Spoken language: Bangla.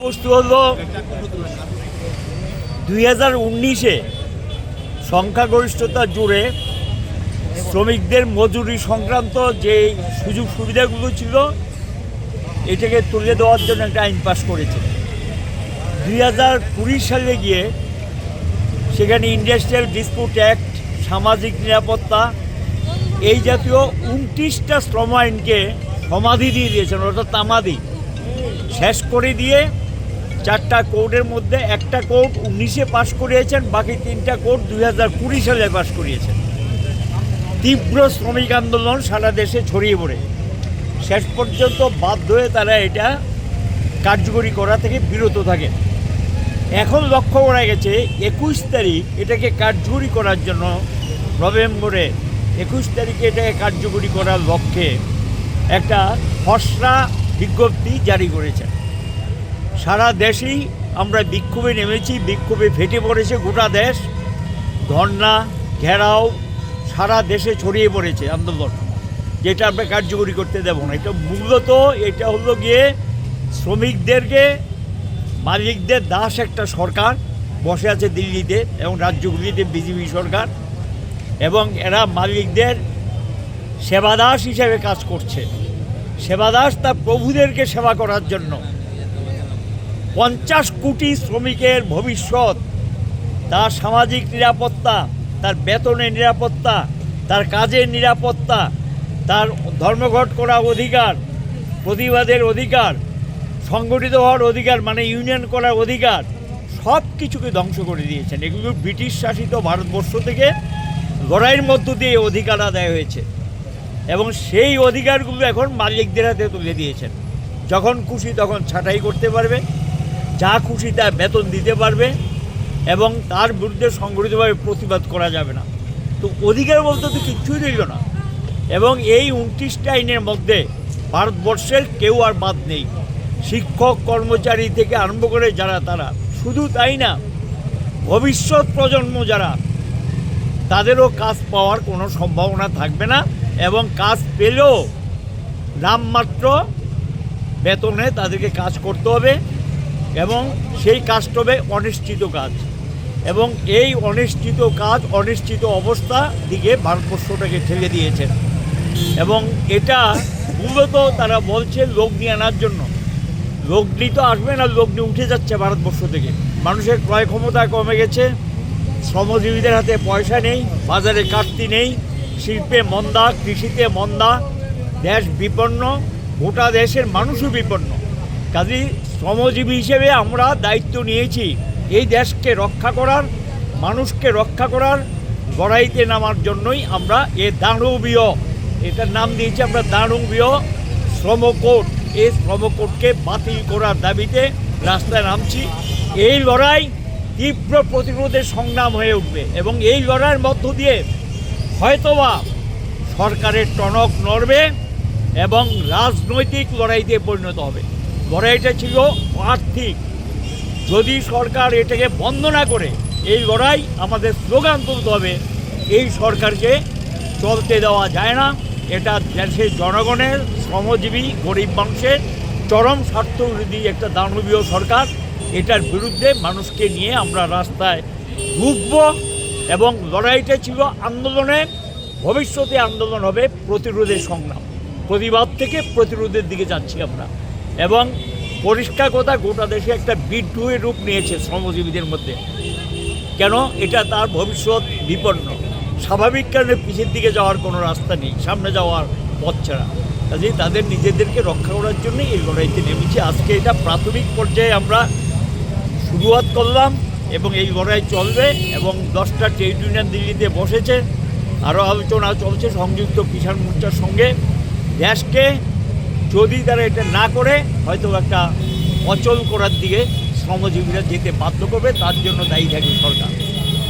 বস্তু হলো 2019-এ সংখ্যাগরিষ্ঠতা জুড়ে শ্রমিকদের মজুরি সংক্রান্ত যে সুযোগ সুবিধাগুলো ছিল এটাকে তুলে দেওয়ার জন্য একটা আইন পাস করেছে। 2020 সালে গিয়ে সেখানে ইন্ডাস্ট্রিয়াল ডিসপিউট অ্যাক্ট, সামাজিক নিরাপত্তা, এই জাতীয় 29টা শ্রম আইনকে সমাধি দিয়ে দিয়েছেন, অর্থাৎ তামাদি শেষ করে দিয়ে 4টা কোর্টের মধ্যে একটা কোর্ট 19-এ পাশ করিয়েছেন, বাকি 3টা কোর্ট 2020 সালে পাশ করিয়েছেন। তীব্র শ্রমিক আন্দোলন সারা দেশে ছড়িয়ে পড়ে শেষ পর্যন্ত বাধ্য হয়ে তারা এটা কার্যকরী করা থেকে বিরত থাকে। এখন লক্ষ্য করা গেছে 21 তারিখ এটাকে কার্যকরী করার জন্য, নভেম্বরে 21 তারিখে এটাকে কার্যকরী করার লক্ষ্যে একটা খসড়া বিজ্ঞপ্তি জারি করেছেন। সারা দেশেই আমরা বিক্ষোভে নেমেছি, বিক্ষোভে ফেটে পড়েছে গোটা দেশ, ধর্না ঘেরাও সারা দেশে ছড়িয়ে পড়েছে আন্দোলন, যেটা আমরা কার্যকরী করতে দেব না। এটা মূলত এটা হলো গিয়ে শ্রমিকদেরকে মালিকদের দাস একটা সরকার বসে আছে দিল্লিতে এবং রাজ্যগুলিতে বিজেপি সরকার, এবং এরা মালিকদের সেবাদাস হিসেবে কাজ করছে। সেবাদাস তার প্রভুদেরকে সেবা করার জন্য 50 কোটি শ্রমিকের ভবিষ্যৎ, তার সামাজিক নিরাপত্তা, তার বেতনের নিরাপত্তা, তার কাজের নিরাপত্তা, তার ধর্মঘট করার অধিকার, প্রতিবাদের অধিকার, সংগঠিত হওয়ার অধিকার মানে ইউনিয়ন করার অধিকার, সব কিছুকে ধ্বংস করে দিয়েছেন। এগুলো ব্রিটিশ শাসিত ভারতবর্ষ থেকে লড়াইয়ের মধ্য দিয়ে অধিকার আদায় হয়েছে এবং সেই অধিকারগুলো এখন মালিকদের হাতে তুলে দিয়েছেন। যখন খুশি তখন ছাঁটাই করতে পারবে, যা খুশি তা বেতন দিতে পারবে এবং তার বিরুদ্ধে সংগঠিতভাবে প্রতিবাদ করা যাবে না। তো অধিকার বলতে তো কিচ্ছুই রইল না। এবং এই 29টা আইনের মধ্যে ভারতবর্ষের কেউ আর বাদ নেই, শিক্ষক কর্মচারী থেকে আরম্ভ করে যারা, তারা শুধু তাই না, ভবিষ্যৎ প্রজন্ম যারা, তাদেরও কাজ পাওয়ার কোনো সম্ভাবনা থাকবে না এবং কাজ পেলেও নামমাত্র বেতনে তাদেরকে কাজ করতে হবে এবং সেই কাজটা হবে অনিশ্চিত কাজ। এবং এই অনিশ্চিত কাজ, অনিশ্চিত অবস্থা দিকে ভারতবর্ষটাকে ঠেলে দিয়েছেন এবং এটা মূলত তারা বলছে লোক নিয়ে আনার জন্য। লগ্নি তো আসবে না, লগ্নি উঠে যাচ্ছে ভারতবর্ষ থেকে। মানুষের ক্রয় ক্ষমতা কমে গেছে, শ্রমজীবীদের হাতে পয়সা নেই, বাজারে কাটতি নেই, শিল্পে মন্দা, কৃষিতে মন্দা, দেশ বিপন্ন, গোটা দেশের মানুষও বিপন্ন। কাজেই শ্রমজীবী হিসেবে আমরা দায়িত্ব নিয়েছি এই দেশকে রক্ষা করার, মানুষকে রক্ষা করার, লড়াইতে নামার জন্যই আমরা দানবীয়, এটার নাম দিয়েছি আমরা দানবীয় শ্রমকোট। এই শ্রমকোটকে বাতিল করার দাবিতে রাস্তায় নামছি। এই লড়াই তীব্র প্রতিরোধের সংগ্রাম হয়ে উঠবে এবং এই লড়াইয়ের মধ্য দিয়ে হয়তোবা সরকারের টনক নড়বে এবং রাজনৈতিক লড়াইতে পরিণত হবে। লড়াইটা ছিল আর্থিক, যদি সরকার এটাকে বন্ধ না করে এই লড়াই আমাদের স্লোগান তুলতে হবে, এই সরকারকে চলতে দেওয়া যায় না। এটা দেশের জনগণের, শ্রমজীবী গরিব মানুষের চরম স্বার্থবিরোধী একটা দানবীয় সরকার। এটার বিরুদ্ধে মানুষকে নিয়ে আমরা রাস্তায় ঢুকব এবং লড়াইটা ছিল আন্দোলনের, ভবিষ্যতে আন্দোলন হবে প্রতিরোধের সংগ্রাম। প্রতিবাদ থেকে প্রতিরোধের দিকে যাচ্ছি আমরা এবং পরিষ্কার কথা, গোটা দেশে একটা বিদ্রোহের রূপ নিয়েছে শ্রমজীবীদের মধ্যে। কেন? এটা তার ভবিষ্যৎ বিপন্ন। স্বাভাবিক কারণে পিছের দিকে যাওয়ার কোনো রাস্তা নেই, সামনে যাওয়ার পথ ছাড়া। কাজেই তাদের নিজেদেরকে রক্ষা করার জন্য এই লড়াইতে নেমেছি। আজকে এটা প্রাথমিক পর্যায়ে আমরা শুরুয়াত করলাম এবং এই লড়াই চলবে এবং 10টা ট্রেড ইউনিয়ন দিল্লিতে বসেছে, আরও আলোচনা চলছে সংযুক্ত কিষাণ মোর্চার সঙ্গে। দেশকে যদি তারা এটা না করে হয়তো একটা অচল করার দিকে শ্রমজীবীরা যেতে বাধ্য করবে, তার জন্য দায়ী থাকে সরকার।